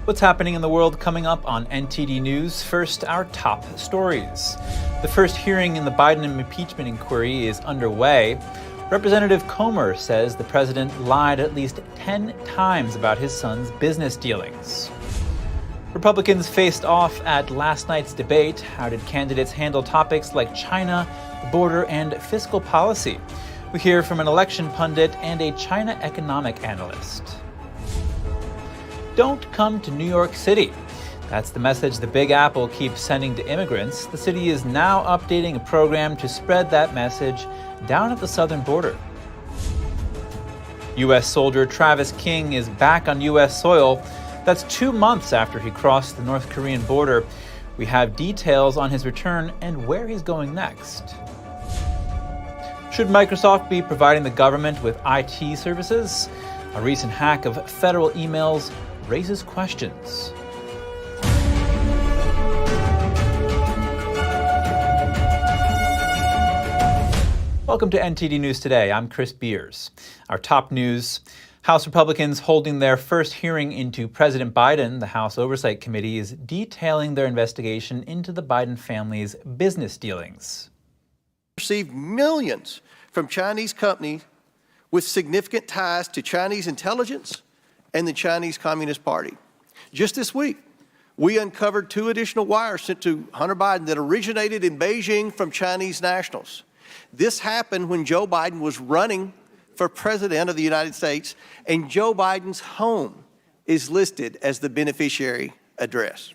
What's happening in the world coming up on NTD News? First, our top stories. The first hearing in the Biden impeachment inquiry is underway. Representative Comer says the president lied at least 10 times about his son's business dealings. Republicans faced off at last night's debate. How did candidates handle topics like China, the border, and fiscal policy? We hear from an election pundit and a China economic analyst. Don't come to New York City. That's the message the Big Apple keeps sending to immigrants. The city is now updating a program to spread that message down at the southern border. U.S. soldier Travis King is back on U.S. soil. That's 2 months after he crossed the North Korean border. We have details on his return and where he's going next. Should Microsoft be providing the government with IT services? A recent hack of federal emails raises questions. Welcome to NTD News Today. I'm Chris Beers. Our top news: House Republicans holding their first hearing into President Biden. The House Oversight Committee is detailing their investigation into the Biden family's business dealings. Received millions from Chinese companies with significant ties to Chinese intelligence and the Chinese Communist Party. Just this week, we uncovered 2 additional wires sent to Hunter Biden that originated in Beijing from Chinese nationals. This happened when Joe Biden was running for president of the United States, and Joe Biden's home is listed as the beneficiary address.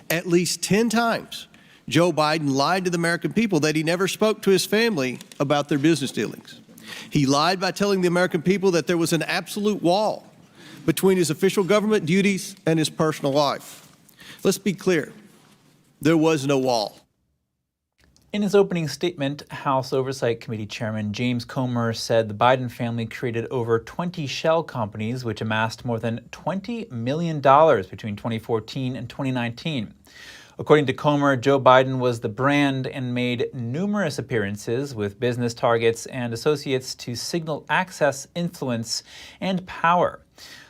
At least 10 times, Joe Biden lied to the American people that he never spoke to his family about their business dealings. He lied by telling the American people that there was an absolute wall between his official government duties and his personal life. Let's be clear, there was no wall. In his opening statement, House Oversight Committee Chairman James Comer said the Biden family created over 20 shell companies which amassed more than $20 million between 2014 and 2019. According to Comer, Joe Biden was the brand and made numerous appearances with business targets and associates to signal access, influence, and power.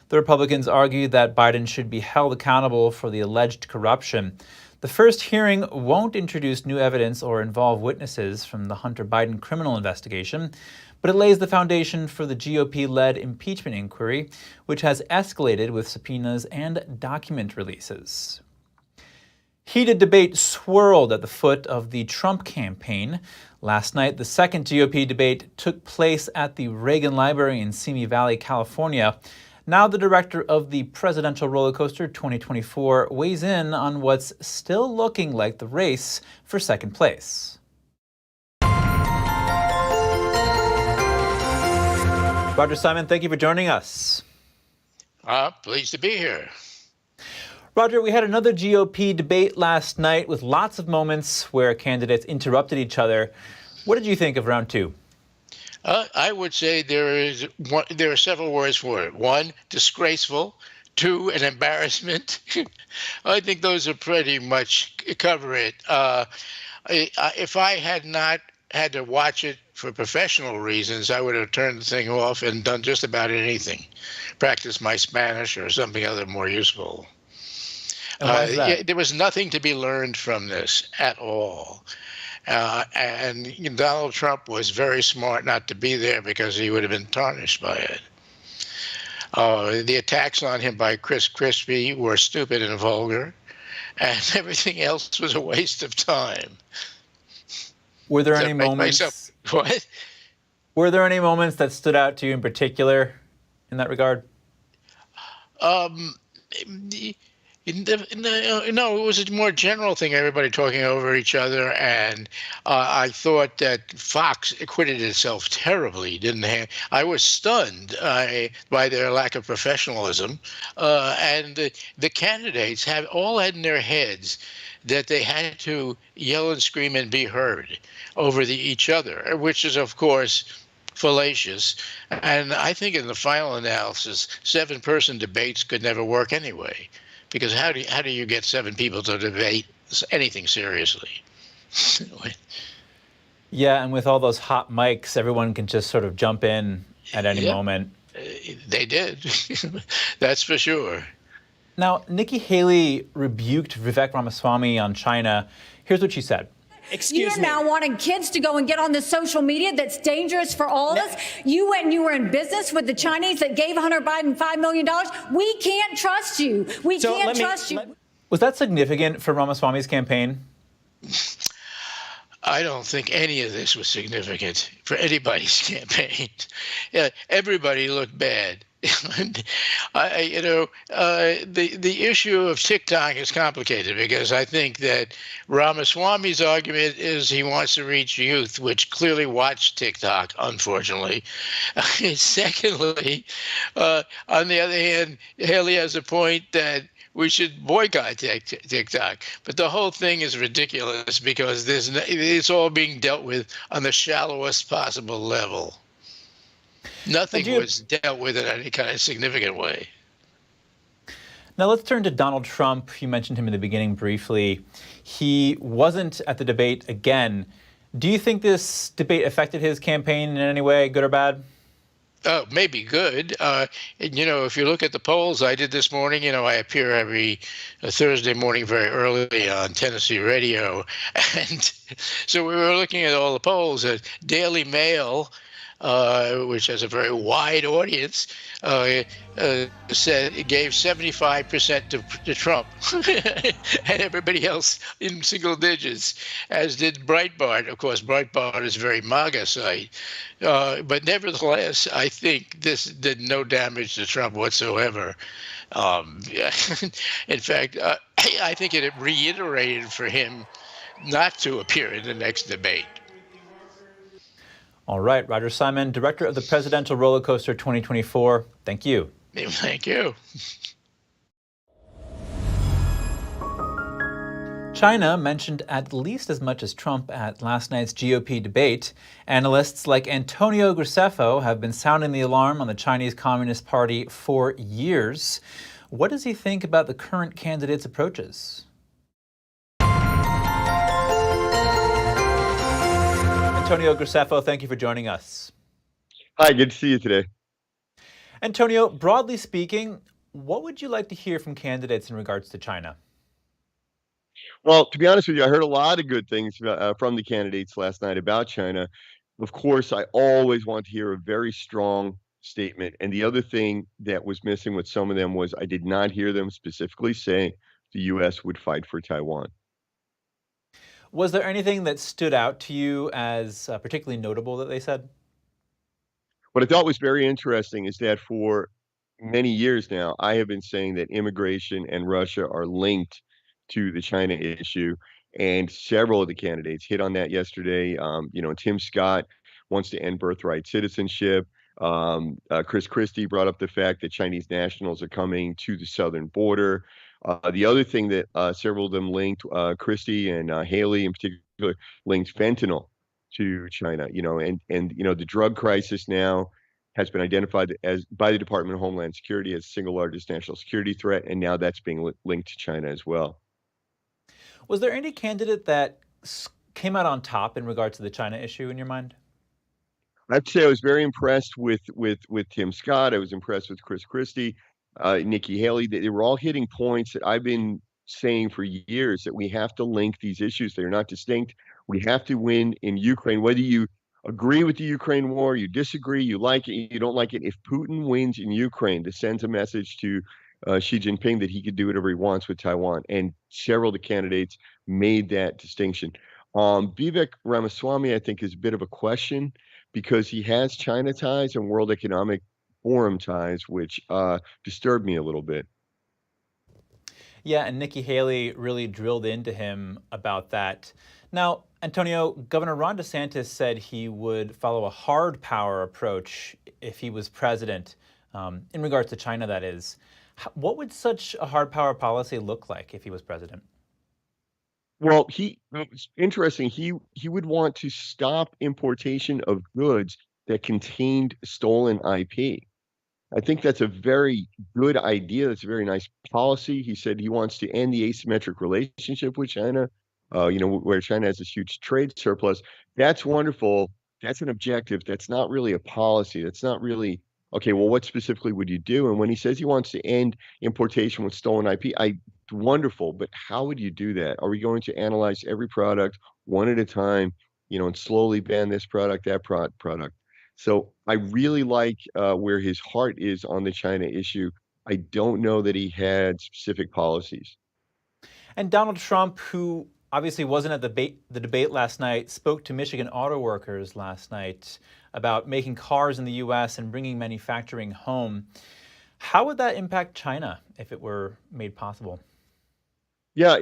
The Republicans argued that Biden should be held accountable for the alleged corruption. The first hearing won't introduce new evidence or involve witnesses from the Hunter Biden criminal investigation, but it lays the foundation for the GOP-led impeachment inquiry, which has escalated with subpoenas and document releases. Heated debate swirled at the foot of the Trump campaign. Last night, the second GOP debate took place at the Reagan Library in Simi Valley, California. Now the director of the Presidential Roller Coaster 2024 weighs in on what's still looking like the race for second place. Roger Simon, thank you for joining us. Pleased to be here. Roger, we had another GOP debate last night with lots of moments where candidates interrupted each other. What did you think of round 2? I would say there are several words for it. 1, disgraceful. 2, an embarrassment. I think those are pretty much cover it. If I had not had to watch it for professional reasons, I would have turned the thing off and done just about anything. Practice my Spanish or something other more useful. There was nothing to be learned from this at all. And Donald Trump was very smart not to be there because he would have been tarnished by it. The attacks on him by Chris Christie were stupid and vulgar, and everything else was a waste of time. Were there any moments? What? Were there any moments that stood out to you in particular in that regard? No, it was a more general thing, everybody talking over each other, and I thought that Fox acquitted itself terribly. I was stunned by their lack of professionalism, and the candidates all had in their heads that they had to yell and scream and be heard over each other, which is, of course, fallacious. And I think in the final analysis, 7-person debates could never work anyway. Because how do you get 7 people to debate anything seriously? Yeah, and with all those hot mics, everyone can just sort of jump in at any moment. They did. That's for sure. Now, Nikki Haley rebuked Vivek Ramaswamy on China. Here's what she said. You're now wanting kids to go and get on the social media that's dangerous for all of us. You went and you were in business with the Chinese that gave Hunter Biden $5 million. We can't trust you. We can't trust you. Was that significant for Ramaswamy's campaign? I don't think any of this was significant for anybody's campaign. Everybody looked bad. The issue of TikTok is complicated because I think that Ramaswamy's argument is he wants to reach youth, which clearly watch TikTok, unfortunately. Secondly, on the other hand, Haley has a point that we should boycott TikTok. But the whole thing is ridiculous because it's all being dealt with on the shallowest possible level. Nothing was dealt with in any kind of significant way. Now let's turn to Donald Trump. You mentioned him in the beginning briefly. He wasn't at the debate again. Do you think this debate affected his campaign in any way, good or bad? Oh, maybe good. If you look at the polls I did this morning, I appear every Thursday morning very early on Tennessee radio. And so we were looking at all the polls. Daily Mail, which has a very wide audience, said it gave 75% to Trump and everybody else in single digits, as did Breitbart. Of course, Breitbart is a very MAGA site. But nevertheless, I think this did no damage to Trump whatsoever. In fact, I think it reiterated for him not to appear in the next debate. All right, Roger Simon, director of the Presidential Roller Coaster 2024. Thank you. Thank you. China mentioned at least as much as Trump at last night's GOP debate. Analysts like Antonio Graceffo have been sounding the alarm on the Chinese Communist Party for years. What does he think about the current candidates' approaches? Antonio Graceffo, thank you for joining us. Hi, good to see you today. Antonio, broadly speaking, what would you like to hear from candidates in regards to China? Well, to be honest with you, I heard a lot of good things from the candidates last night about China. Of course, I always want to hear a very strong statement. And the other thing that was missing with some of them was I did not hear them specifically say the U.S. would fight for Taiwan. Was there anything that stood out to you as particularly notable that they said? What I thought was very interesting is that for many years now, I have been saying that immigration and Russia are linked to the China issue, and several of the candidates hit on that yesterday. Tim Scott wants to end birthright citizenship. Chris Christie brought up the fact that Chinese nationals are coming to the southern border. The other thing that several of them linked, Christie and Haley in particular, linked fentanyl to China. The drug crisis now has been identified as by the Department of Homeland Security as the single largest national security threat, and now that's being linked to China as well. Was there any candidate that came out on top in regards to the China issue in your mind? I have to say I was very impressed with Tim Scott. I was impressed with Chris Christie, Nikki Haley. They were all hitting points that I've been saying for years, that we have to link these issues. They're not distinct. We have to win in Ukraine, whether you agree with the Ukraine war, you disagree, you like it, you don't like it. If Putin wins in Ukraine, this sends a message to Xi Jinping that he could do whatever he wants with Taiwan. And several of the candidates made that distinction. Vivek Ramaswamy, I think, is a bit of a question because he has China ties and World Economic Forum ties, which disturbed me a little bit. Yeah, and Nikki Haley really drilled into him about that. Now, Antonio, Governor Ron DeSantis said he would follow a hard power approach if he was president, in regards to China, that is. What would such a hard power policy look like if he was president? Well, it's interesting. He would want to stop importation of goods that contained stolen IP. I think that's a very good idea. That's a very nice policy. He said he wants to end the asymmetric relationship with China, where China has this huge trade surplus. That's wonderful. That's an objective. That's not really a policy. That's not really okay, well, what specifically would you do? And when he says he wants to end importation with stolen IP, wonderful, but how would you do that? Are we going to analyze every product one at a time, and slowly ban this product, that product? So I really like where his heart is on the China issue. I don't know that he had specific policies. And Donald Trump, who obviously wasn't at the debate last night, spoke to Michigan auto workers last night about making cars in the U.S. and bringing manufacturing home. How would that impact China if it were made possible? Yeah,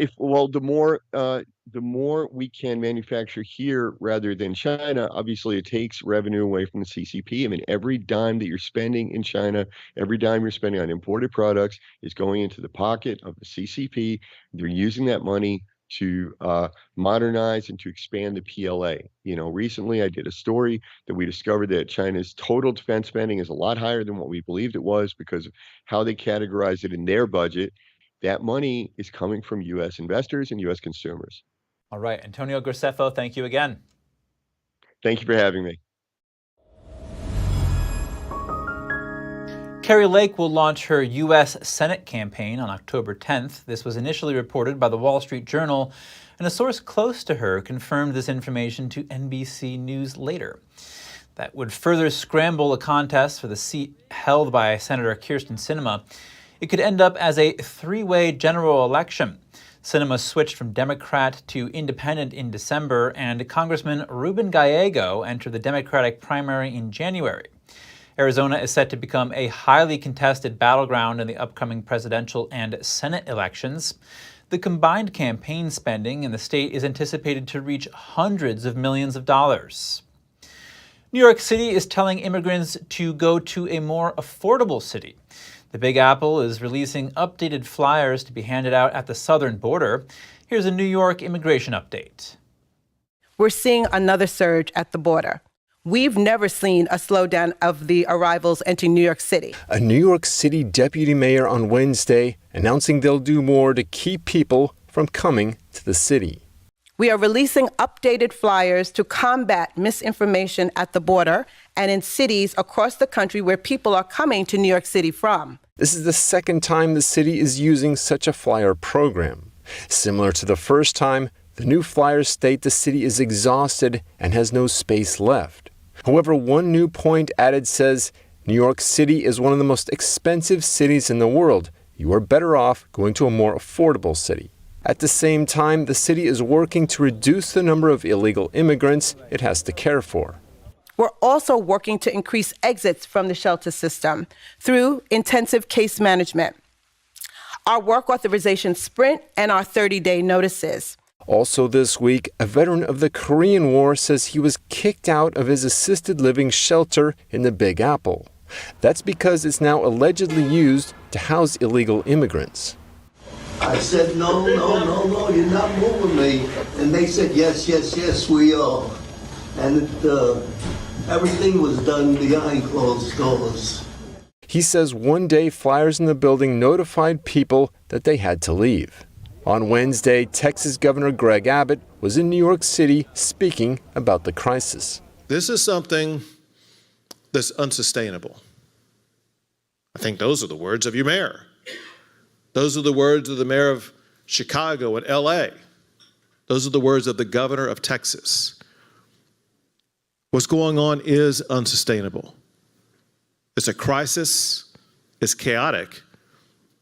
the more we can manufacture here rather than China, obviously it takes revenue away from the CCP. I mean, every dime that you're spending in China, every dime you're spending on imported products is going into the pocket of the CCP. They're using that money to modernize and to expand the PLA. Recently I did a story that we discovered that China's total defense spending is a lot higher than what we believed it was because of how they categorize it in their budget. That money is coming from U.S. investors and U.S. consumers. All right, Antonio Graceffo, thank you again. Thank you for having me. Kari Lake will launch her U.S. Senate campaign on October 10th. This was initially reported by the Wall Street Journal, and a source close to her confirmed this information to NBC News later. That would further scramble a contest for the seat held by Senator Kyrsten Sinema. It could end up as a three-way general election. Sinema switched from Democrat to Independent in December, and Congressman Ruben Gallego entered the Democratic primary in January. Arizona is set to become a highly contested battleground in the upcoming presidential and Senate elections. The combined campaign spending in the state is anticipated to reach hundreds of millions of dollars. New York City is telling immigrants to go to a more affordable city. The Big Apple is releasing updated flyers to be handed out at the southern border. Here's a New York immigration update. We're seeing another surge at the border. We've never seen a slowdown of the arrivals entering New York City. A New York City deputy mayor on Wednesday announcing they'll do more to keep people from coming to the city. We are releasing updated flyers to combat misinformation at the border and in cities across the country where people are coming to New York City from. This is the second time the city is using such a flyer program. Similar to the first time, the new flyers state the city is exhausted and has no space left. However, one new point added says, New York City is one of the most expensive cities in the world. You are better off going to a more affordable city. At the same time, the city is working to reduce the number of illegal immigrants it has to care for. We're also working to increase exits from the shelter system through intensive case management, our work authorization sprint, and our 30-day notices. Also this week, a veteran of the Korean War says he was kicked out of his assisted living shelter in the Big Apple. That's because it's now allegedly used to house illegal immigrants. I said, no, you're not moving me. And they said, yes, we are. And everything was done behind closed doors. He says one day flyers in the building notified people that they had to leave. On Wednesday, Texas Governor Greg Abbott was in New York City speaking about the crisis. This is something that's unsustainable. I think those are the words of your mayor. Those are the words of the mayor of Chicago and LA. Those are the words of the governor of Texas. What's going on is unsustainable. It's a crisis, it's chaotic,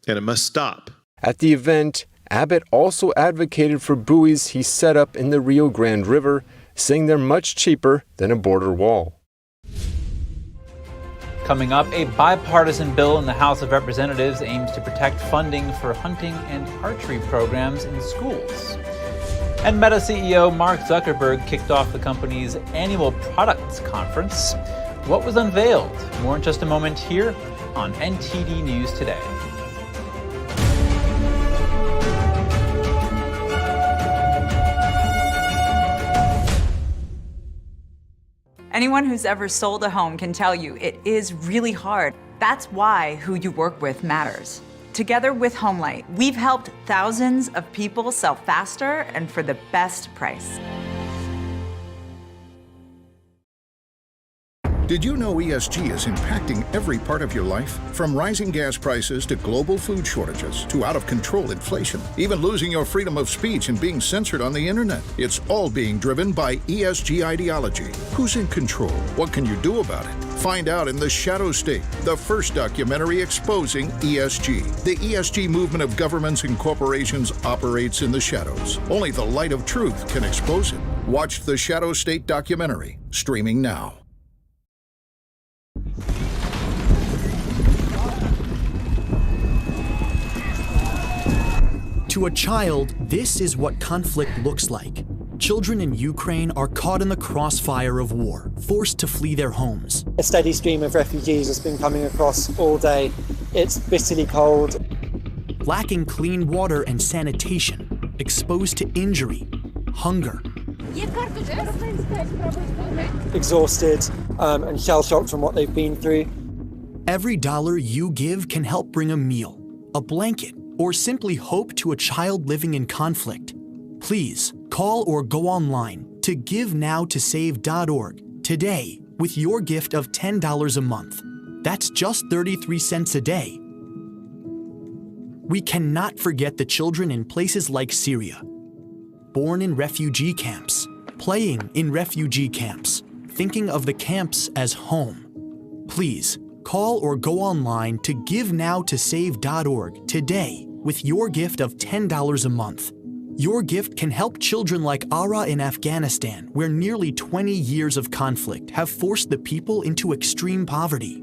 and it must stop. At the event, Abbott also advocated for buoys he set up in the Rio Grande River, saying they're much cheaper than a border wall. Coming up, a bipartisan bill in the House of Representatives aims to protect funding for hunting and archery programs in schools. And Meta CEO Mark Zuckerberg kicked off the company's annual products conference. What was unveiled? More in just a moment here on NTD News Today. Anyone who's ever sold a home can tell you it is really hard. That's why who you work with matters. Together with HomeLight, we've helped thousands of people sell faster and for the best price. Did you know ESG is impacting every part of your life? From rising gas prices to global food shortages to out-of-control inflation, even losing your freedom of speech and being censored on the internet. It's all being driven by ESG ideology. Who's in control? What can you do about it? Find out in The Shadow State, the first documentary exposing ESG. The ESG movement of governments and corporations operates in the shadows. Only the light of truth can expose it. Watch The Shadow State documentary, streaming now. To a child, this is what conflict looks like. Children in Ukraine are caught in the crossfire of war, forced to flee their homes. A steady stream of refugees has been coming across all day. It's bitterly cold. Lacking clean water and sanitation, exposed to injury, hunger. Exhausted and shell-shocked from what they've been through. Every dollar you give can help bring a meal, a blanket, or simply hope to a child living in conflict. Please call or go online to GiveNowToSave.org today with your gift of $10 a month. That's just 33 cents a day. We cannot forget the children in places like Syria, born in refugee camps, playing in refugee camps, thinking of the camps as home. Please call or go online to GiveNowToSave.org today with your gift of $10 a month. Your gift can help children like Ara in Afghanistan, where nearly 20 years of conflict have forced the people into extreme poverty.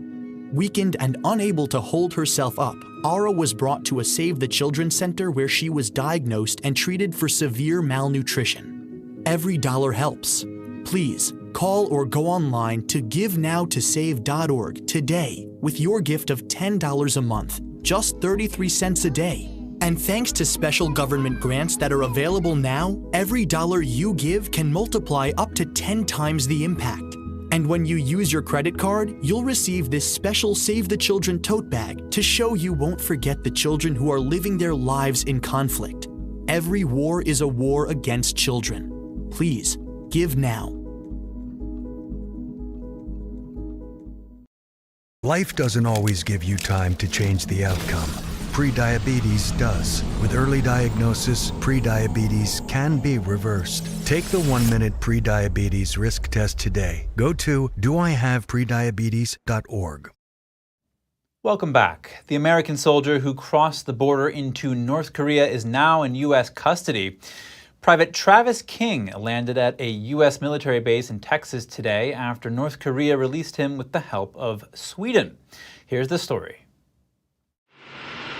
Weakened and unable to hold herself up, Ara was brought to a Save the Children center where she was diagnosed and treated for severe malnutrition. Every dollar helps. Please call or go online to GiveNowToSave.org today with your gift of $10 a month, just 33 cents a day. And thanks to special government grants that are available now, every dollar you give can multiply up to 10 times the impact. And when you use your credit card, you'll receive this special Save the Children tote bag to show you won't forget the children who are living their lives in conflict. Every war is a war against children. Please, give now. Life doesn't always give you time to change the outcome. Prediabetes does. With early diagnosis, prediabetes can be reversed. Take the 1-minute prediabetes risk test today. Go to doihaveprediabetes.org. Welcome back. The American soldier who crossed the border into North Korea is now in U.S. custody. Private Travis King landed at a U.S. military base in Texas today after North Korea released him with the help of Sweden. Here's the story.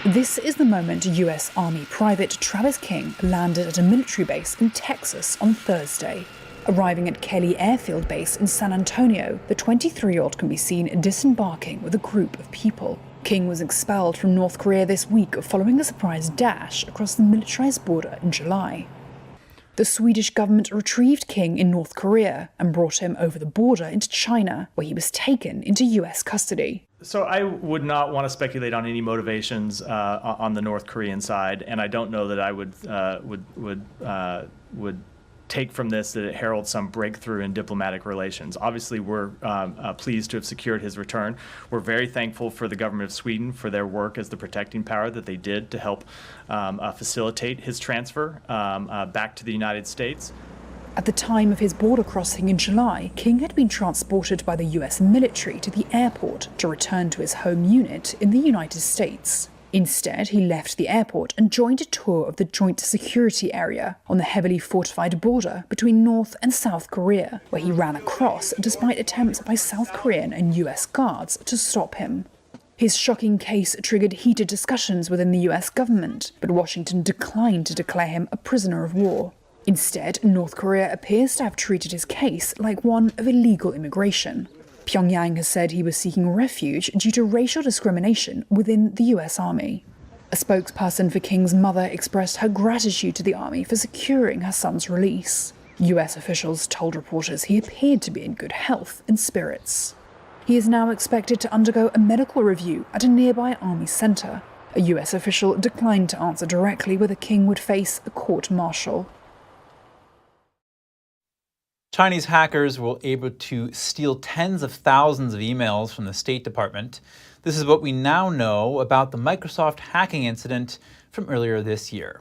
This is the moment U.S. Army Private Travis King landed at a military base in Texas on Thursday. Arriving at Kelly Airfield Base in San Antonio, the 23-year-old can be seen disembarking with a group of people. King was expelled from North Korea this week following a surprise dash across the militarized border in July. The Swedish government retrieved King in North Korea and brought him over the border into China, where he was taken into U.S. custody. So I would not want to speculate on any motivations on the North Korean side, and I don't know that I would take from this that it heralds some breakthrough in diplomatic relations. Obviously, we're pleased to have secured his return. We're very thankful for the government of Sweden for their work as the protecting power that they did to help facilitate his transfer back to the United States. At the time of his border crossing in July, King had been transported by the U.S. military to the airport to return to his home unit in the United States. Instead, he left the airport and joined a tour of the Joint Security Area on the heavily fortified border between North and South Korea, where he ran across despite attempts by South Korean and U.S. guards to stop him. His shocking case triggered heated discussions within the U.S. government, but Washington declined to declare him a prisoner of war. Instead, North Korea appears to have treated his case like one of illegal immigration. Pyongyang has said he was seeking refuge due to racial discrimination within the US Army. A spokesperson for King's mother expressed her gratitude to the Army for securing her son's release. US officials told reporters he appeared to be in good health and spirits. He is now expected to undergo a medical review at a nearby Army center. A US official declined to answer directly whether King would face a court-martial. Chinese hackers were able to steal tens of thousands of emails from the State Department. This is what we now know about the Microsoft hacking incident from earlier this year.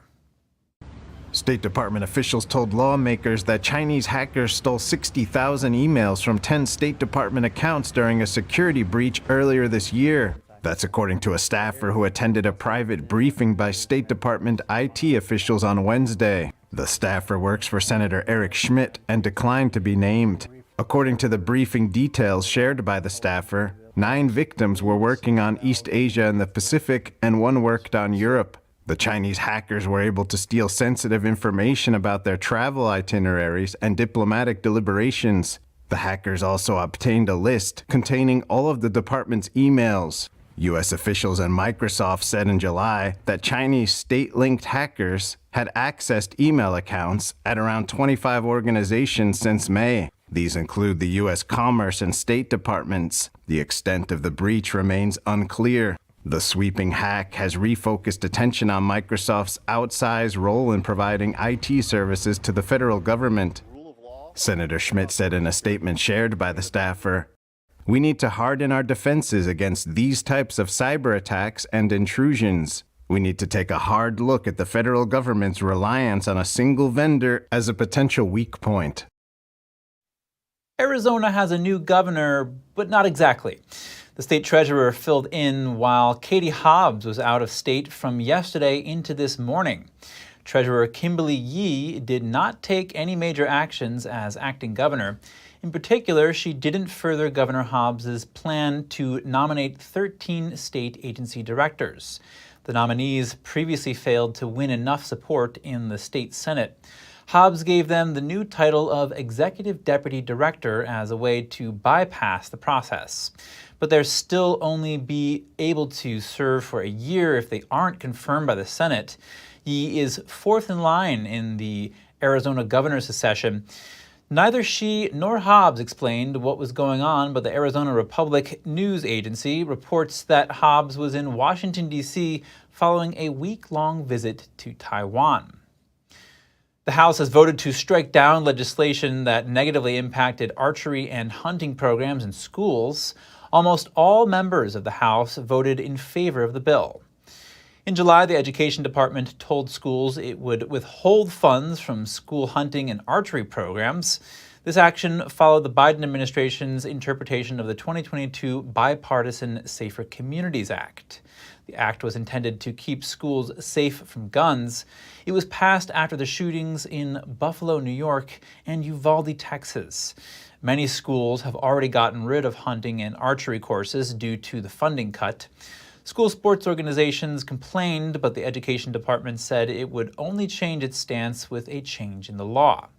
State Department officials told lawmakers that Chinese hackers stole 60,000 emails from 10 State Department accounts during a security breach earlier this year. That's according to a staffer who attended a private briefing by State Department IT officials on Wednesday. The staffer works for Senator Eric Schmidt and declined to be named. According to the briefing details shared by the staffer, 9 victims were working on East Asia and the Pacific, and 1 worked on Europe. The Chinese hackers were able to steal sensitive information about their travel itineraries and diplomatic deliberations. The hackers also obtained a list containing all of the department's emails. U.S. officials and Microsoft said in July that Chinese state-linked hackers had accessed email accounts at around 25 organizations since May. These include the U.S. Commerce and State Departments. The extent of the breach remains unclear. The sweeping hack has refocused attention on Microsoft's outsized role in providing IT services to the federal government. Senator Schmidt said in a statement shared by the staffer, "We need to harden our defenses against these types of cyber attacks and intrusions. We need to take a hard look at the federal government's reliance on a single vendor as a potential weak point." Arizona has a new governor, but not exactly. The state treasurer filled in while Katie Hobbs was out of state from yesterday into this morning. Treasurer Kimberly Yee did not take any major actions as acting governor. In particular, she didn't further Governor Hobbs's plan to nominate 13 state agency directors. The nominees previously failed to win enough support in the state Senate. Hobbs gave them the new title of Executive Deputy Director as a way to bypass the process. But they'll still only be able to serve for a year if they aren't confirmed by the Senate. Yee is 4th in line in the Arizona governor's succession. Neither she nor Hobbs explained what was going on, but the Arizona Republic News Agency reports that Hobbs was in Washington, D.C. following a week-long visit to Taiwan. The House has voted to strike down legislation that negatively impacted archery and hunting programs in schools. Almost all members of the House voted in favor of the bill. In July, the Education Department told schools it would withhold funds from school hunting and archery programs. This action followed the Biden administration's interpretation of the 2022 bipartisan Safer Communities Act. The act was intended to keep schools safe from guns. It was passed after the shootings in Buffalo, New York, and Uvalde, Texas. Many schools have already gotten rid of hunting and archery courses due to the funding cut. School sports organizations complained, but the Education Department said it would only change its stance with a change in the law.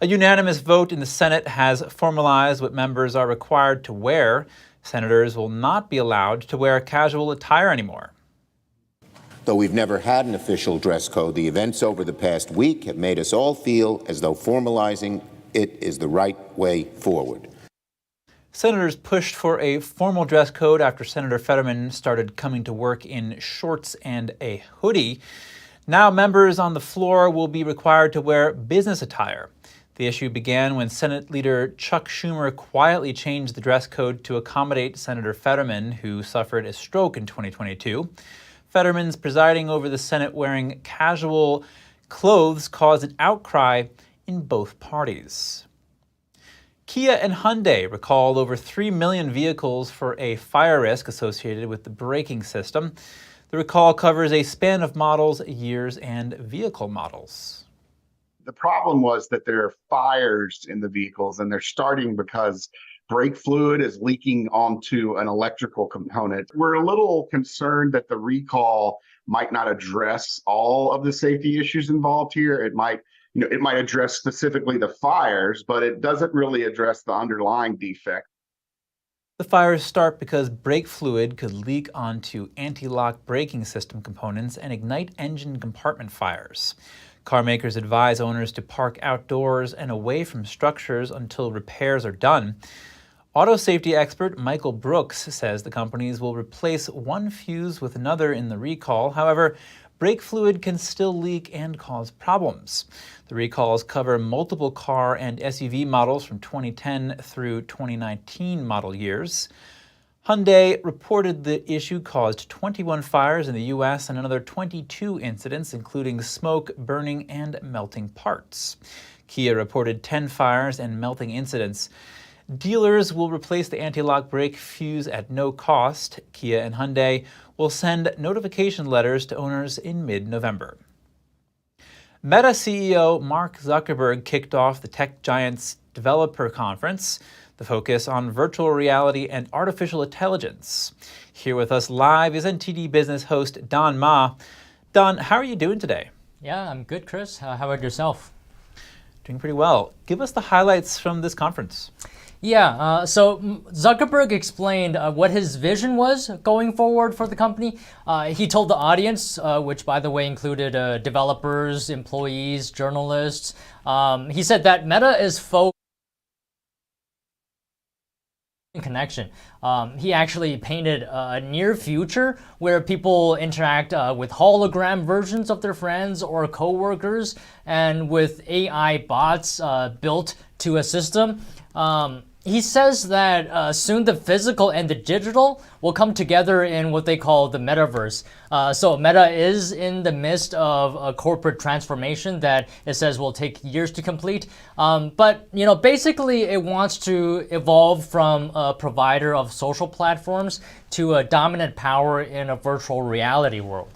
A unanimous vote in the Senate has formalized what members are required to wear. Senators will not be allowed to wear casual attire anymore. Though we've never had an official dress code, the events over the past week have made us all feel as though formalizing it is the right way forward. Senators pushed for a formal dress code after Senator Fetterman started coming to work in shorts and a hoodie. Now members on the floor will be required to wear business attire. The issue began when Senate Leader Chuck Schumer quietly changed the dress code to accommodate Senator Fetterman, who suffered a stroke in 2022. Fetterman's presiding over the Senate wearing casual clothes caused an outcry in both parties. Kia and Hyundai recalled over 3 million vehicles for a fire risk associated with the braking system. The recall covers a span of models, years, and vehicle models. The problem was that there are fires in the vehicles, and they're starting because brake fluid is leaking onto an electrical component. We're a little concerned that the recall might not address all of the safety issues involved here. It might address specifically the fires, but it doesn't really address the underlying defect. The fires start because brake fluid could leak onto anti-lock braking system components and ignite engine compartment fires. Car makers advise owners to park outdoors and away from structures until repairs are done. Auto safety expert Michael Brooks says the companies will replace one fuse with another in the recall. However, brake fluid can still leak and cause problems. The recalls cover multiple car and SUV models from 2010 through 2019 model years. Hyundai reported the issue caused 21 fires in the U.S. and another 22 incidents, including smoke, burning, and melting parts. Kia reported 10 fires and melting incidents. Dealers will replace the anti-lock brake fuse at no cost. Kia and Hyundai will send notification letters to owners in mid-November. Meta CEO Mark Zuckerberg kicked off the tech giant's developer conference, the focus on virtual reality and artificial intelligence. Here with us live is NTD Business host Don Ma. Don, how are you doing today? Yeah, I'm good, Chris. How about yourself? Doing pretty well. Give us the highlights from this conference. Yeah, so Zuckerberg explained what his vision was going forward for the company. He told the audience, which by the way included developers, employees, journalists, he said that Meta is focused on connection. He actually painted a near future where people interact with hologram versions of their friends or coworkers, and with AI bots built to a system. He says that soon the physical and the digital will come together in what they call the metaverse. So Meta is in the midst of a corporate transformation that it says will take years to complete. But basically it wants to evolve from a provider of social platforms to a dominant power in a virtual reality world.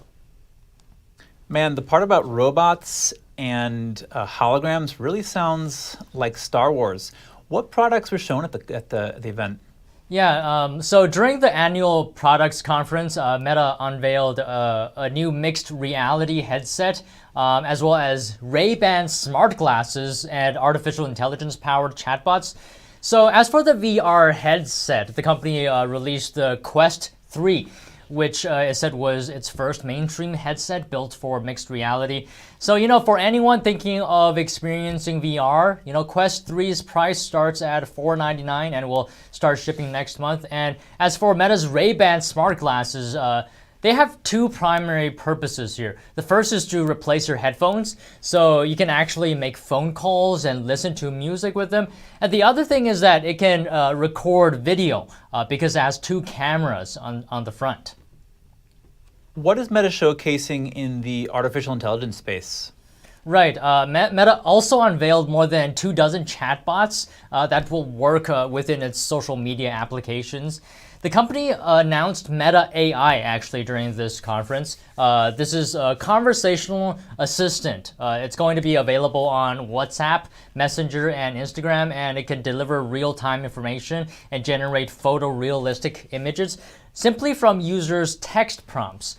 Man, the part about robots and holograms really sounds like Star Wars. What products were shown at the event? Yeah, so during the annual products conference, Meta unveiled a new mixed reality headset, as well as Ray-Ban smart glasses and artificial intelligence-powered chatbots. So as for the VR headset, the company released the Quest 3, which it said was its first mainstream headset built for mixed reality. So, for anyone thinking of experiencing VR, Quest 3's price starts at $499 and will start shipping next month. And as for Meta's Ray-Ban smart glasses, they have two primary purposes here. The first is to replace your headphones, so you can actually make phone calls and listen to music with them. And the other thing is that it can record video because it has two cameras on the front. What is Meta showcasing in the artificial intelligence space? Right. Meta also unveiled more than 24 chatbots that will work within its social media applications. The company announced Meta AI actually during this conference. This is a conversational assistant. It's going to be available on WhatsApp, Messenger, and Instagram, and it can deliver real-time information and generate photorealistic images simply from users' text prompts.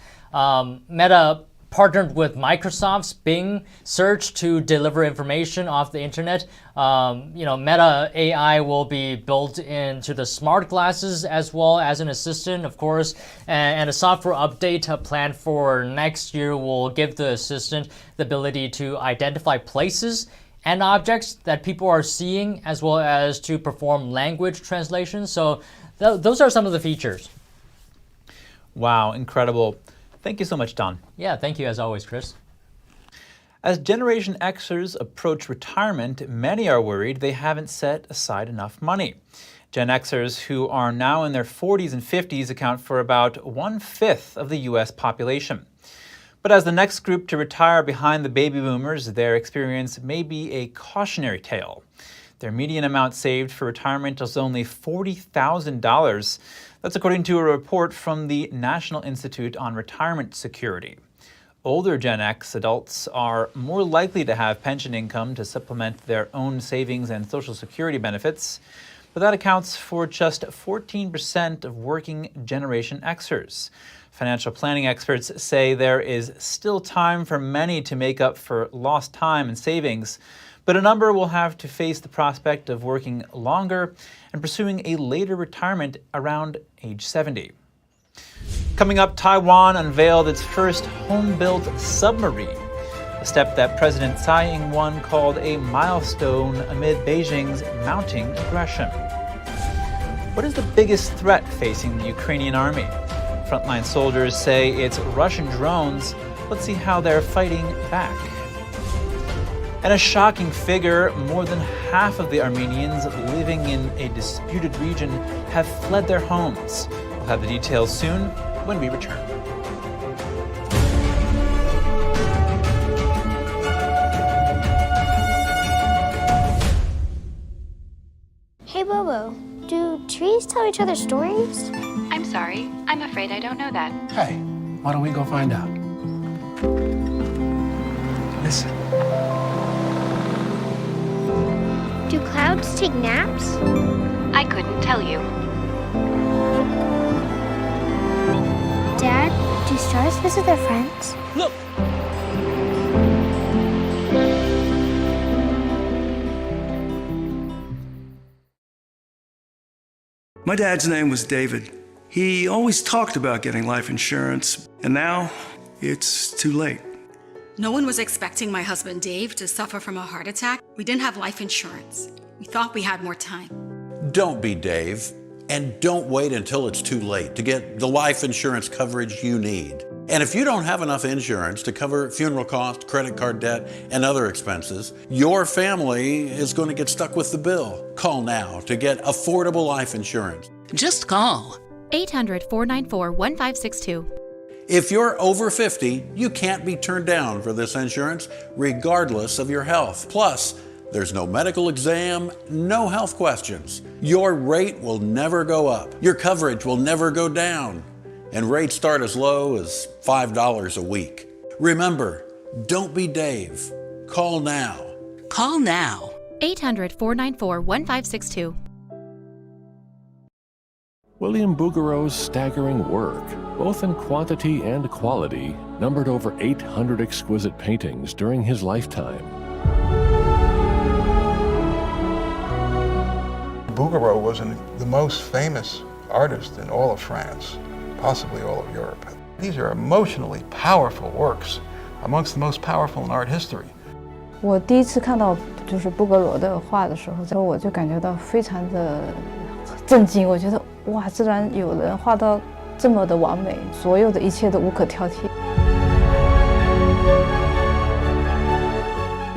Meta partnered with Microsoft's Bing search to deliver information off the internet. Meta AI will be built into the smart glasses as well as an assistant, of course, and a software update planned for next year will give the assistant the ability to identify places and objects that people are seeing, as well as to perform language translation. So those are some of the features. Wow, incredible. Thank you so much, Don. Yeah, thank you as always, Chris. As Generation Xers approach retirement, many are worried they haven't set aside enough money. Gen Xers, who are now in their 40s and 50s, account for about 1/5 of the U.S. population. But as the next group to retire behind the baby boomers, their experience may be a cautionary tale. Their median amount saved for retirement is only $40,000. That's according to a report from the National Institute on Retirement Security. Older Gen X adults are more likely to have pension income to supplement their own savings and Social Security benefits, but that accounts for just 14% of working Generation Xers. Financial planning experts say there is still time for many to make up for lost time and savings, but a number will have to face the prospect of working longer and pursuing a later retirement around age 70. Coming up, Taiwan unveiled its first home-built submarine, a step that President Tsai Ing-wen called a milestone amid Beijing's mounting aggression. What is the biggest threat facing the Ukrainian army? Frontline soldiers say it's Russian drones, Let's see how they're fighting back. And a shocking figure, more than half of the Armenians living in a disputed region have fled their homes. We'll have the details soon when we return. Hey Bobo, do trees tell each other stories? I'm sorry, I'm afraid I don't know that. Hey, why don't we go find out? Listen. Do clouds take naps? I couldn't tell you. Dad, do stars visit their friends? Look! My dad's name was David. He always talked about getting life insurance, and now it's too late. No one was expecting my husband Dave to suffer from a heart attack. We didn't have life insurance. We thought we had more time. Don't be Dave, and don't wait until it's too late to get the life insurance coverage you need. And if you don't have enough insurance to cover funeral costs, credit card debt, and other expenses, your family is going to get stuck with the bill. Call now to get affordable life insurance. Just call 800-494-1562. If you're over 50, you can't be turned down for this insurance, regardless of your health. Plus, there's no medical exam, no health questions. Your rate will never go up. Your coverage will never go down. And rates start as low as $5 a week. Remember, don't be Dave. Call now. Call now. 800-494-1562. William Bouguereau's staggering work, both in quantity and quality, numbered over 800 exquisite paintings during his lifetime. Bouguereau was the most famous artist in all of France, possibly all of Europe. These are emotionally powerful works, amongst the most powerful in art history. 我第一次看到就是布格罗的画的时候，我就感觉到非常的震惊。我觉得哇，居然有人画到这么的完美，所有的一切都无可挑剔。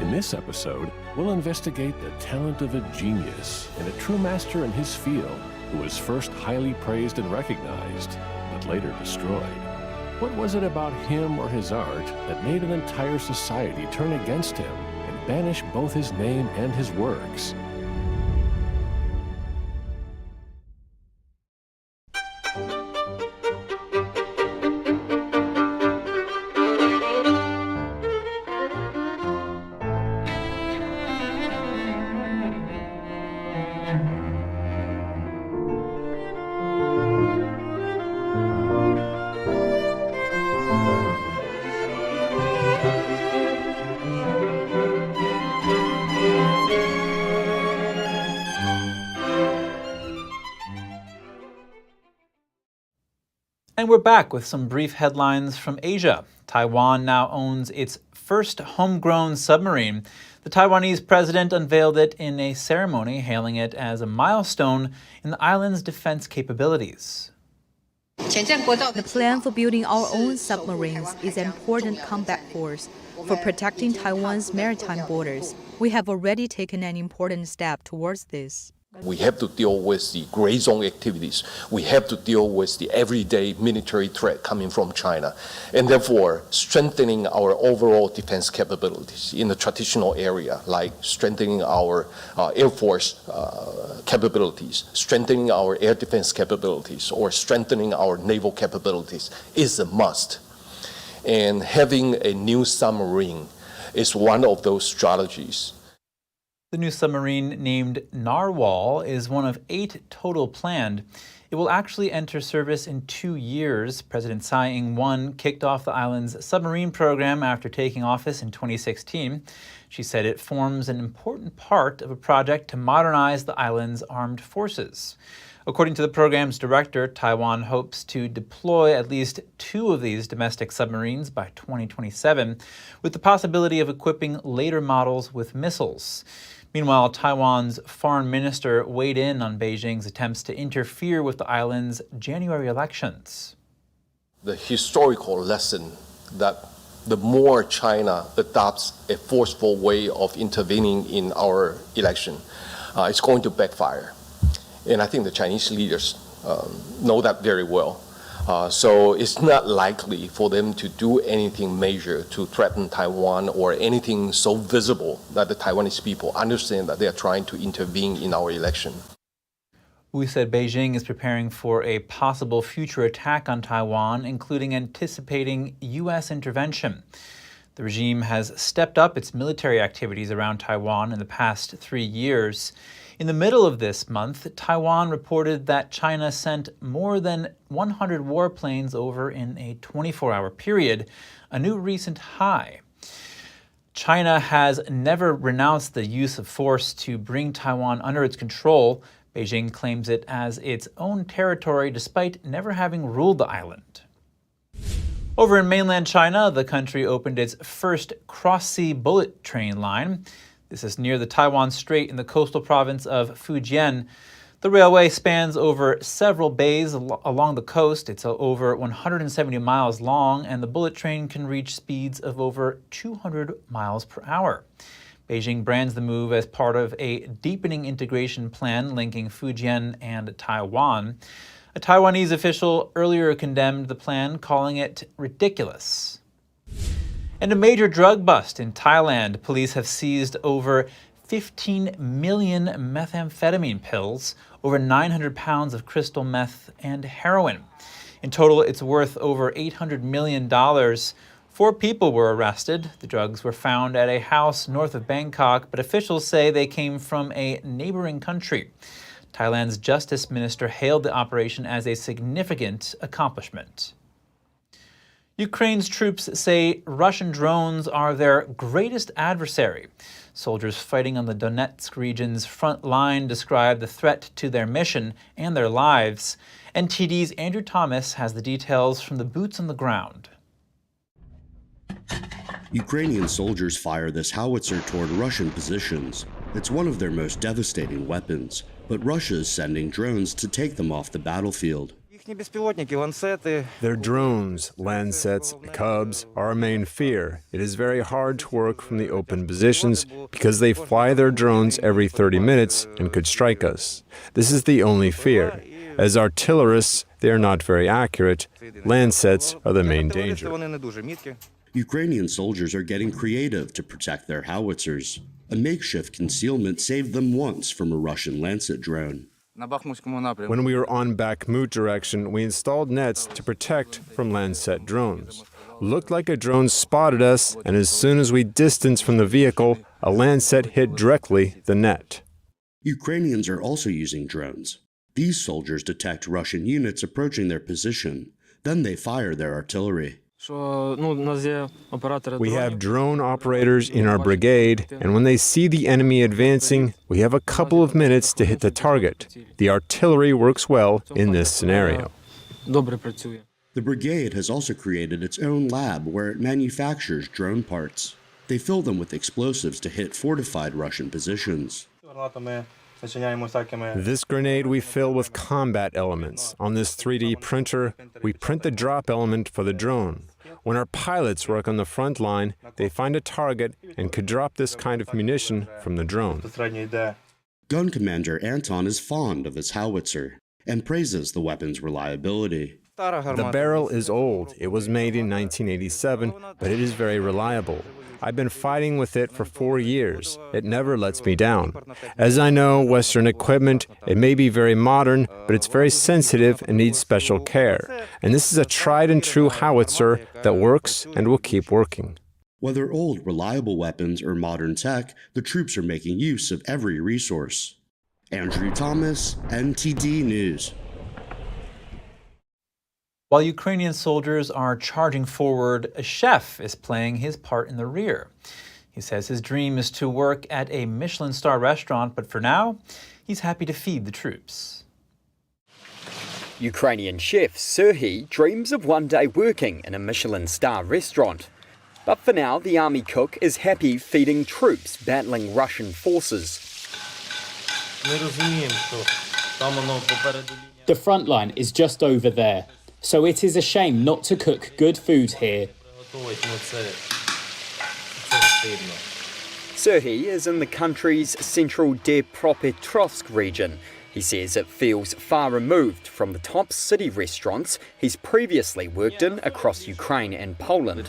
In this episode, we'll investigate the talent of a genius and a true master in his field who was first highly praised and recognized, but later destroyed. What was it about him or his art that made an entire society turn against him and banish both his name and his works? And we're back with some brief headlines from Asia. Taiwan now owns its first homegrown submarine. The Taiwanese president unveiled it in a ceremony, hailing it as a milestone in the island's defense capabilities. The plan for building our own submarines is an important combat force for protecting Taiwan's maritime borders. We have already taken an important step towards this. We have to deal with the gray zone activities. We have to deal with the everyday military threat coming from China. And therefore, strengthening our overall defense capabilities in the traditional area, like strengthening our Air Force capabilities, strengthening our air defense capabilities, or strengthening our naval capabilities is a must. And having a new submarine is one of those strategies. The new submarine, named Narwhal, is one of 8 total planned. It will actually enter service in 2 years. President Tsai Ing-wen kicked off the island's submarine program after taking office in 2016. She said it forms an important part of a project to modernize the island's armed forces. According to the program's director, Taiwan hopes to deploy at least 2 of these domestic submarines by 2027, with the possibility of equipping later models with missiles. Meanwhile, Taiwan's foreign minister weighed in on Beijing's attempts to interfere with the island's January elections. The historical lesson that the more China adopts a forceful way of intervening in our election, it's going to backfire. And I think the Chinese leaders know that very well. So it's not likely for them to do anything major to threaten Taiwan or anything so visible that the Taiwanese people understand that they are trying to intervene in our election. Wu said Beijing is preparing for a possible future attack on Taiwan, including anticipating U.S. intervention. The regime has stepped up its military activities around Taiwan in the past 3 years. In the middle of this month, Taiwan reported that China sent more than 100 warplanes over in a 24-hour period, a new recent high. China has never renounced the use of force to bring Taiwan under its control. Beijing claims it as its own territory despite never having ruled the island. Over in mainland China, the country opened its first cross-sea bullet train line. This is near the Taiwan Strait in the coastal province of Fujian. The railway spans over several bays along the coast. It's over 170 miles long, and the bullet train can reach speeds of over 200 miles per hour. Beijing brands the move as part of a deepening integration plan linking Fujian and Taiwan. A Taiwanese official earlier condemned the plan, calling it ridiculous. And a major drug bust in Thailand. Police have seized over 15 million methamphetamine pills, over 900 pounds of crystal meth, and heroin. In total, it's worth over $800 million. 4 people were arrested. The drugs were found at a house north of Bangkok, but officials say they came from a neighboring country. Thailand's justice minister hailed the operation as a significant accomplishment. Ukraine's troops say Russian drones are their greatest adversary. Soldiers fighting on the Donetsk region's front line describe the threat to their mission and their lives. NTD's Andrew Thomas has the details from the boots on the ground. Ukrainian soldiers fire this howitzer toward Russian positions. It's one of their most devastating weapons, but Russia is sending drones to take them off the battlefield. Their drones, Landsets, Cubs, are our main fear. It is very hard to work from the open positions because they fly their drones every 30 minutes and could strike us. This is the only fear. As artillerists, they are not very accurate. Landsets are the main danger. Ukrainian soldiers are getting creative to protect their howitzers. A makeshift concealment saved them once from a Russian Lancet drone. When we were on Bakhmut direction, we installed nets to protect from Lancet drones. Looked like a drone spotted us, and as soon as we distanced from the vehicle, a Lancet hit directly the net. Ukrainians are also using drones. These soldiers detect Russian units approaching their position. Then they fire their artillery. We have drone operators in our brigade, and when they see the enemy advancing, we have a couple of minutes to hit the target. The artillery works well in this scenario. The brigade has also created its own lab where it manufactures drone parts. They fill them with explosives to hit fortified Russian positions. This grenade we fill with combat elements. On this 3D printer, we print the drop element for the drone. When our pilots work on the front line, they find a target and could drop this kind of munition from the drone. Gun Commander Anton is fond of his howitzer and praises the weapon's reliability. The barrel is old. It was made in 1987, but it is very reliable. I've been fighting with it for 4 years. It never lets me down. As I know, Western equipment, it may be very modern, but it's very sensitive and needs special care. And this is a tried and true howitzer that works and will keep working. Whether old, reliable weapons or modern tech, the troops are making use of every resource. Andrew Thomas, NTD News. While Ukrainian soldiers are charging forward, a chef is playing his part in the rear. He says his dream is to work at a Michelin star restaurant, but for now, he's happy to feed the troops. Ukrainian chef Serhiy dreams of one day working in a Michelin star restaurant. But for now, the army cook is happy feeding troops battling Russian forces. The front line is just over there. So it is a shame not to cook good food here. Serhiy is in the country's central Dnipropetrovsk region. He says it feels far removed from the top city restaurants he's previously worked in across Ukraine and Poland.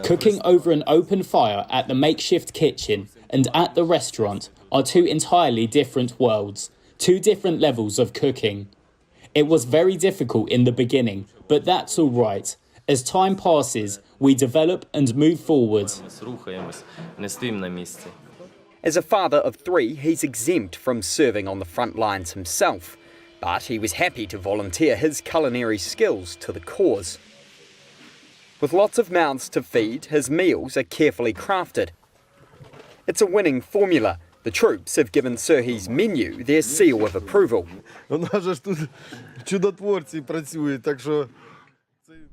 Cooking over an open fire at the makeshift kitchen and at the restaurant are two entirely different worlds, two different levels of cooking. It was very difficult in the beginning, but that's all right. As time passes, we develop and move forward. As a father of three, he's exempt from serving on the front lines himself, but he was happy to volunteer his culinary skills to the cause. With lots of mouths to feed, his meals are carefully crafted. It's a winning formula. The troops have given Serhiy's menu their seal of approval.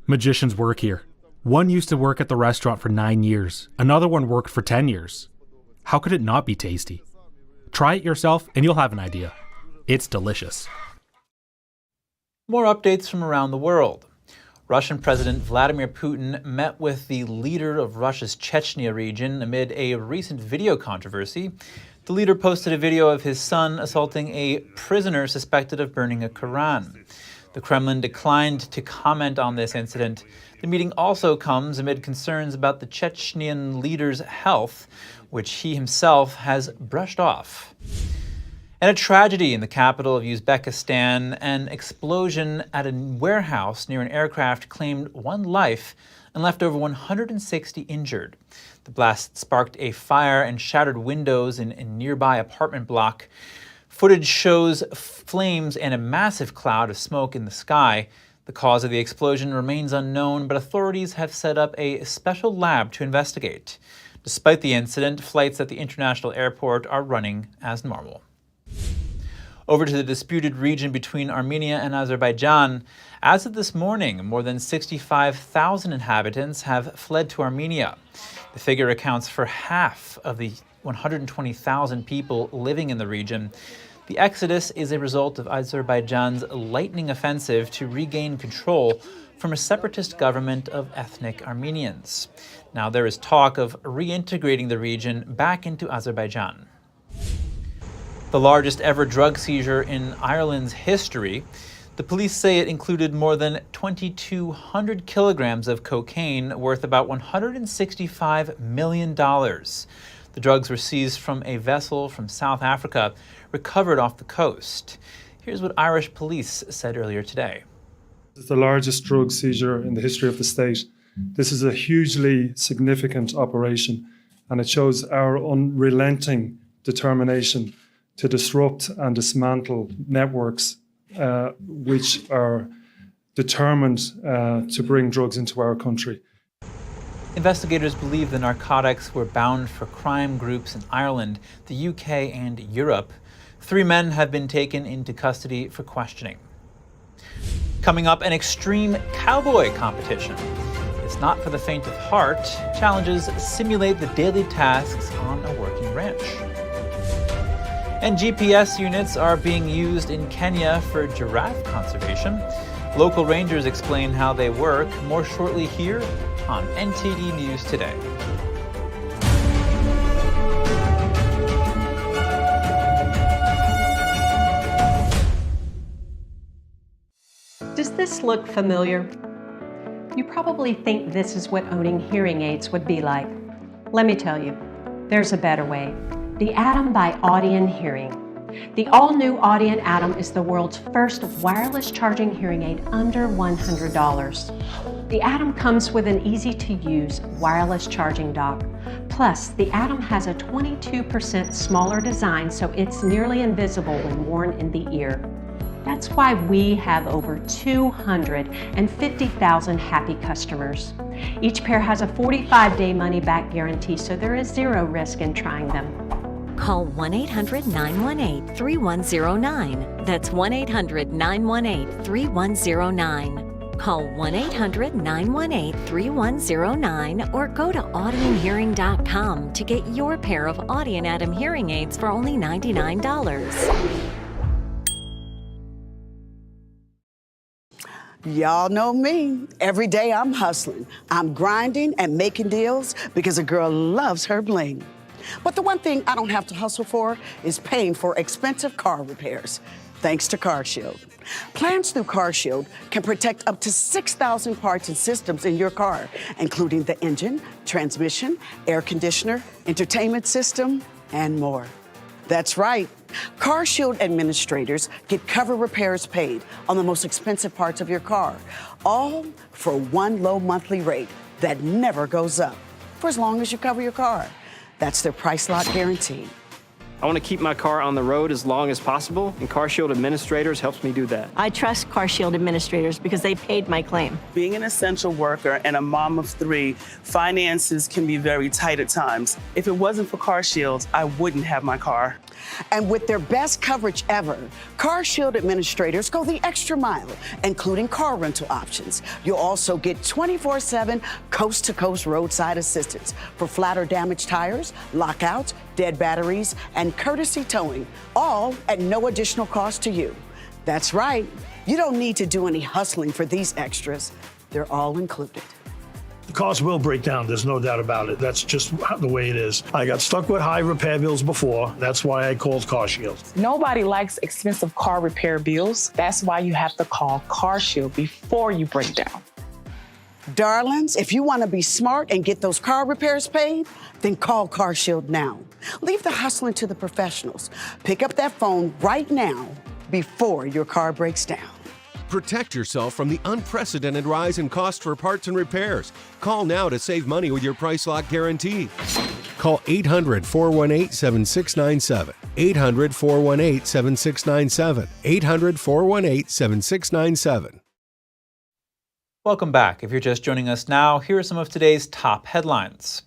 Magicians work here. One used to work at the restaurant for 9 years. Another one worked for 10 years. How could it not be tasty? Try it yourself and you'll have an idea. It's delicious. More updates from around the world. Russian President Vladimir Putin met with the leader of Russia's Chechnya region amid a recent video controversy. The leader posted a video of his son assaulting a prisoner suspected of burning a Quran. The Kremlin declined to comment on this incident. The meeting also comes amid concerns about the Chechnyan leader's health, which he himself has brushed off. And a tragedy in the capital of Uzbekistan, an explosion at a warehouse near an aircraft claimed one life and left over 160 injured. The blast sparked a fire and shattered windows in a nearby apartment block. Footage shows flames and a massive cloud of smoke in the sky. The cause of the explosion remains unknown, but authorities have set up a special lab to investigate. Despite the incident, flights at the international airport are running as normal. Over to the disputed region between Armenia and Azerbaijan. As of this morning, more than 65,000 inhabitants have fled to Armenia. The figure accounts for half of the 120,000 people living in the region. The exodus is a result of Azerbaijan's lightning offensive to regain control from a separatist government of ethnic Armenians. Now there is talk of reintegrating the region back into Azerbaijan. The largest ever drug seizure in Ireland's history. The police say it included more than 2,200 kilograms of cocaine worth about $165 million. The drugs were seized from a vessel from South Africa, recovered off the coast. Here's what Irish police said earlier today. It's the largest drug seizure in the history of the state. This is a hugely significant operation, and it shows our unrelenting determination to disrupt and dismantle networks which are determined to bring drugs into our country. Investigators believe the narcotics were bound for crime groups in Ireland, the UK, and Europe. 3 men have been taken into custody for questioning. Coming up, an extreme cowboy competition. It's not for the faint of heart. Challenges simulate the daily tasks on a working ranch. And GPS units are being used in Kenya for giraffe conservation. Local rangers explain how they work. More shortly here on NTD News Today. Does this look familiar? You probably think this is what owning hearing aids would be like. Let me tell you, there's a better way. The Atom by Audion Hearing. The all-new Audion Atom is the world's first wireless charging hearing aid under $100. The Atom comes with an easy-to-use wireless charging dock. Plus, the Atom has a 22% smaller design, so it's nearly invisible when worn in the ear. That's why we have over 250,000 happy customers. Each pair has a 45-day money-back guarantee, so there is zero risk in trying them. Call 1-800-918-3109. That's 1-800-918-3109. Call 1-800-918-3109 or go to audionhearing.com to get your pair of Audion Atom hearing aids for only $99. Y'all know me. Every day I'm hustling. I'm grinding and making deals because a girl loves her bling. But the one thing I don't have to hustle for is paying for expensive car repairs, thanks to CarShield. Plans through CarShield can protect up to 6,000 parts and systems in your car, including the engine, transmission, air conditioner, entertainment system, and more. That's right. CarShield administrators get cover repairs paid on the most expensive parts of your car, all for one low monthly rate that never goes up, for as long as you cover your car. That's their price lock guarantee. I want to keep my car on the road as long as possible, and CarShield Administrators helps me do that. I trust CarShield Administrators because they paid my claim. Being an essential worker and a mom of 3, finances can be very tight at times. If it wasn't for CarShield, I wouldn't have my car. And with their best coverage ever, CarShield administrators go the extra mile, including car rental options. You'll also get 24/7 coast-to-coast roadside assistance for flat or damaged tires, lockouts, dead batteries, and courtesy towing, all at no additional cost to you. That's right. You don't need to do any hustling for these extras. They're all included. The cars will break down, there's no doubt about it. That's just the way it is. I got stuck with high repair bills before. That's why I called CarShield. Nobody likes expensive car repair bills. That's why you have to call CarShield before you break down. Darlings, if you want to be smart and get those car repairs paid, then call CarShield now. Leave the hustling to the professionals. Pick up that phone right now before your car breaks down. Protect yourself from the unprecedented rise in cost for parts and repairs. Call now to save money with your price lock guarantee. Call 800-418-7697. 800-418-7697. 800-418-7697. Welcome back. If you're just joining us now, here are some of today's top headlines.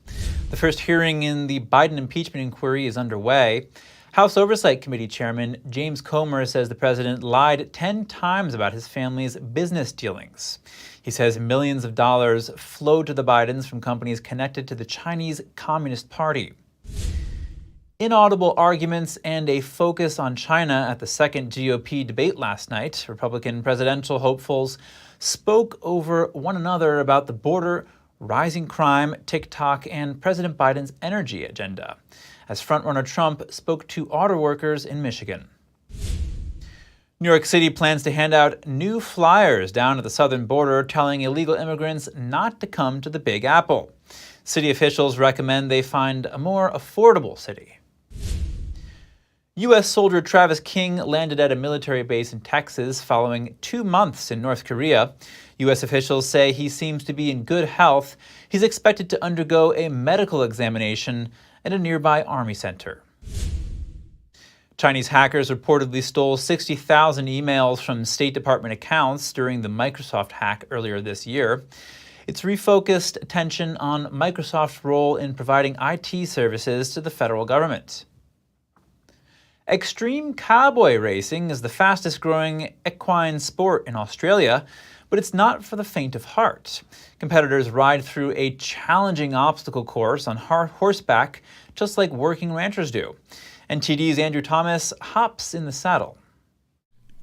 The first hearing in the Biden impeachment inquiry is underway. House Oversight Committee Chairman James Comer says the president lied 10 times about his family's business dealings. He says millions of dollars flowed to the Bidens from companies connected to the Chinese Communist Party. Inaudible arguments and a focus on China at the second GOP debate last night. Republican presidential hopefuls spoke over one another about the border, rising crime, TikTok, and President Biden's energy agenda, as frontrunner Trump spoke to auto workers in Michigan. New York City plans to hand out new flyers down at the southern border telling illegal immigrants not to come to the Big Apple. City officials recommend they find a more affordable city. U.S. soldier Travis King landed at a military base in Texas following 2 months in North Korea. U.S. officials say he seems to be in good health. He's expected to undergo a medical examination at a nearby Army center. Chinese hackers reportedly stole 60,000 emails from State Department accounts during the Microsoft hack earlier this year. It's refocused attention on Microsoft's role in providing IT services to the federal government. Extreme cowboy racing is the fastest growing equine sport in Australia, but it's not for the faint of heart. Competitors ride through a challenging obstacle course on horseback, just like working ranchers do. NTD's Andrew Thomas hops in the saddle.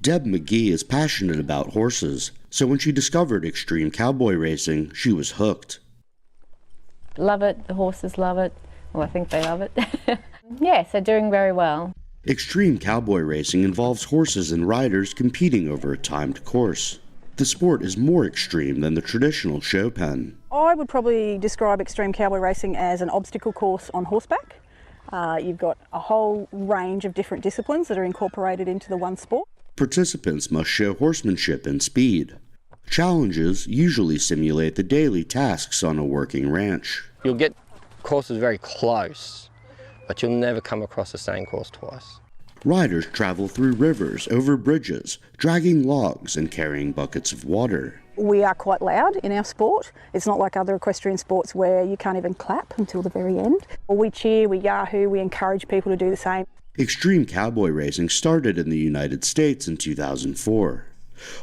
Deb McGee is passionate about horses, so when she discovered extreme cowboy racing, she was hooked. Love it, the horses love it. Well, I think they love it. Yes, they're doing very well. Extreme cowboy racing involves horses and riders competing over a timed course. The sport is more extreme than the traditional show pen. I would probably describe extreme cowboy racing as an obstacle course on horseback. You've got a whole range of different disciplines that are incorporated into the one sport. Participants must show horsemanship and speed. Challenges usually simulate the daily tasks on a working ranch. You'll get courses very close, but you'll never come across the same course twice. Riders travel through rivers, over bridges, dragging logs and carrying buckets of water. We are quite loud in our sport. It's not like other equestrian sports where you can't even clap until the very end. We cheer, we yahoo, we encourage people to do the same. Extreme cowboy racing started in the United States in 2004.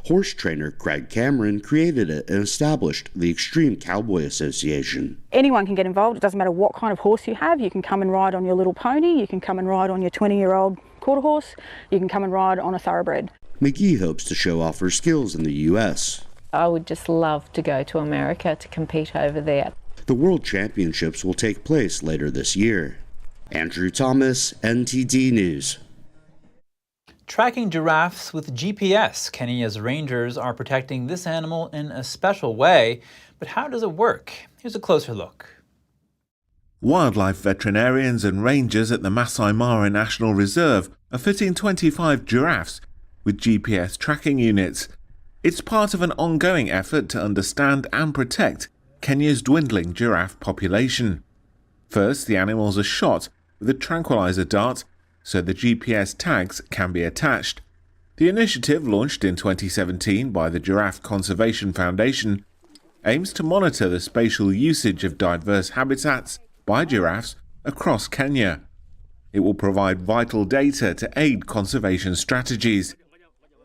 Horse trainer Craig Cameron created it and established the Extreme Cowboy Association. Anyone can get involved. It doesn't matter what kind of horse you have. You can come and ride on your little pony. You can come and ride on your 20-year-old quarter horse. You can come and ride on a thoroughbred. McGee hopes to show off her skills in the U.S. I would just love to go to America to compete over there. The World Championships will take place later this year. Andrew Thomas, NTD News. Tracking giraffes with GPS. Kenya's rangers are protecting this animal in a special way. But how does it work? Here's a closer look. Wildlife veterinarians and rangers at the Masai Mara National Reserve are fitting 25 giraffes with GPS tracking units. It's part of an ongoing effort to understand and protect Kenya's dwindling giraffe population. First, the animals are shot with a tranquilizer dart so the GPS tags can be attached. The initiative, launched in 2017 by the Giraffe Conservation Foundation, aims to monitor the spatial usage of diverse habitats by giraffes across Kenya. It will provide vital data to aid conservation strategies.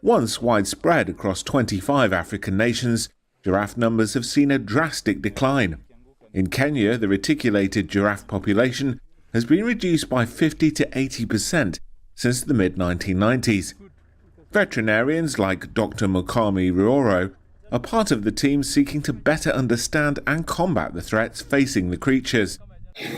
Once widespread across 25 African nations, giraffe numbers have seen a drastic decline. In Kenya, the reticulated giraffe population has been reduced by 50 to 80% since the mid-1990s. Veterinarians like Dr. Mukami Ruoro are part of the team seeking to better understand and combat the threats facing the creatures.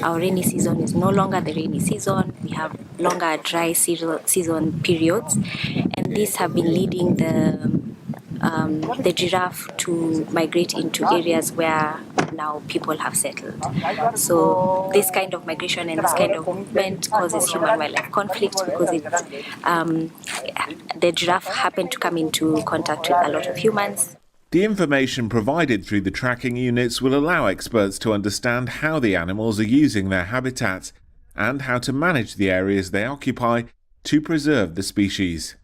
Our rainy season is no longer the rainy season. We have longer dry season periods, and these have been leading the giraffe to migrate into areas where now people have settled. So this kind of migration and this kind of movement causes human-wildlife conflict because the giraffe happen to come into contact with a lot of humans. The information provided through the tracking units will allow experts to understand how the animals are using their habitats and how to manage the areas they occupy to preserve the species.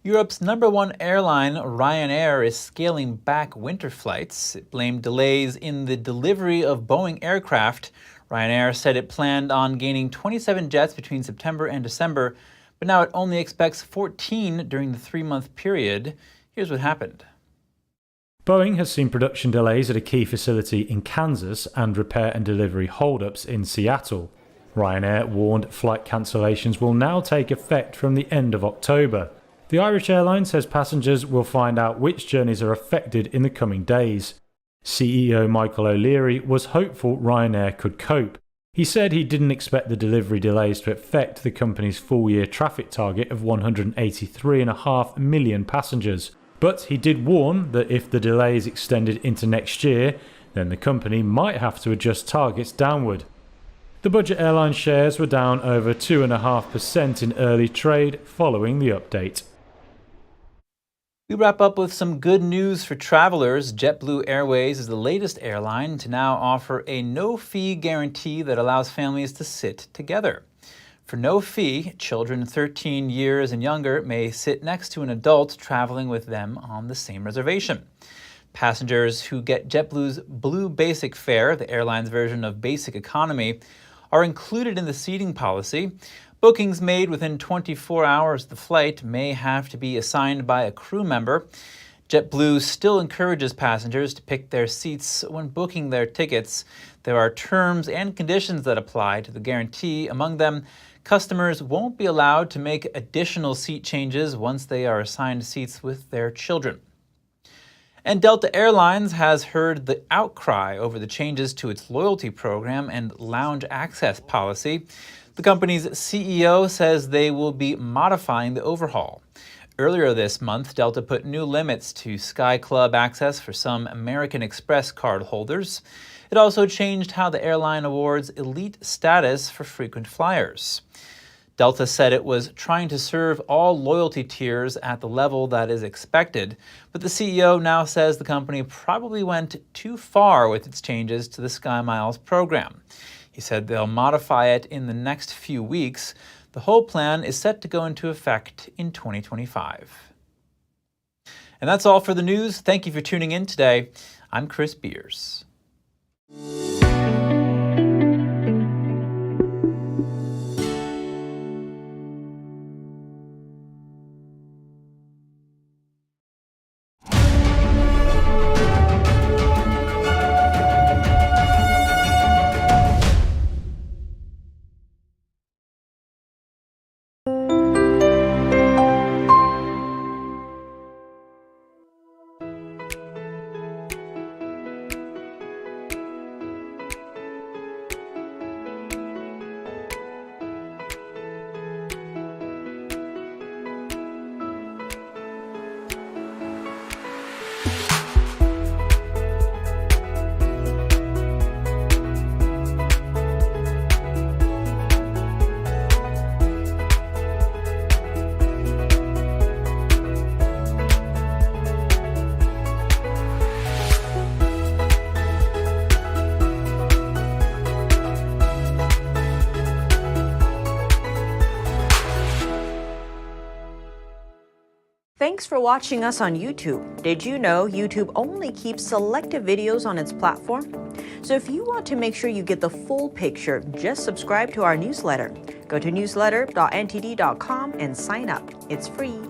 Europe's #1 airline, Ryanair, is scaling back winter flights. It blamed delays in the delivery of Boeing aircraft. Ryanair said it planned on gaining 27 jets between September and December, but now it only expects 14 during the 3-month period. Here's what happened. Boeing has seen production delays at a key facility in Kansas and repair and delivery holdups in Seattle. Ryanair warned flight cancellations will now take effect from the end of October. The Irish airline says passengers will find out which journeys are affected in the coming days. CEO Michael O'Leary was hopeful Ryanair could cope. He said he didn't expect the delivery delays to affect the company's full-year traffic target of 183.5 million passengers. But he did warn that if the delays extended into next year, then the company might have to adjust targets downward. The budget airline shares were down over 2.5% in early trade following the update. We wrap up with some good news for travelers. JetBlue Airways is the latest airline to now offer a no-fee guarantee that allows families to sit together. For no fee, children 13 years and younger may sit next to an adult traveling with them on the same reservation. Passengers who get JetBlue's Blue Basic Fare, the airline's version of Basic Economy, are included in the seating policy. Bookings made within 24 hours of the flight may have to be assigned by a crew member. JetBlue still encourages passengers to pick their seats when booking their tickets. There are terms and conditions that apply to the guarantee. Among them, customers won't be allowed to make additional seat changes once they are assigned seats with their children. And Delta Airlines has heard the outcry over the changes to its loyalty program and lounge access policy. The company's CEO says they will be modifying the overhaul. Earlier this month, Delta put new limits to Sky Club access for some American Express card holders. It also changed how the airline awards elite status for frequent flyers. Delta said it was trying to serve all loyalty tiers at the level that is expected, but the CEO now says the company probably went too far with its changes to the Skymiles program. He said they'll modify it in the next few weeks. The whole plan is set to go into effect in 2025. And that's all for the news. Thank you for tuning in today. I'm Chris Beers. Thanks for watching us on YouTube. Did you know YouTube only keeps selected videos on its platform? So if you want to make sure you get the full picture, just subscribe to our newsletter. Go to newsletter.ntd.com and sign up. It's free.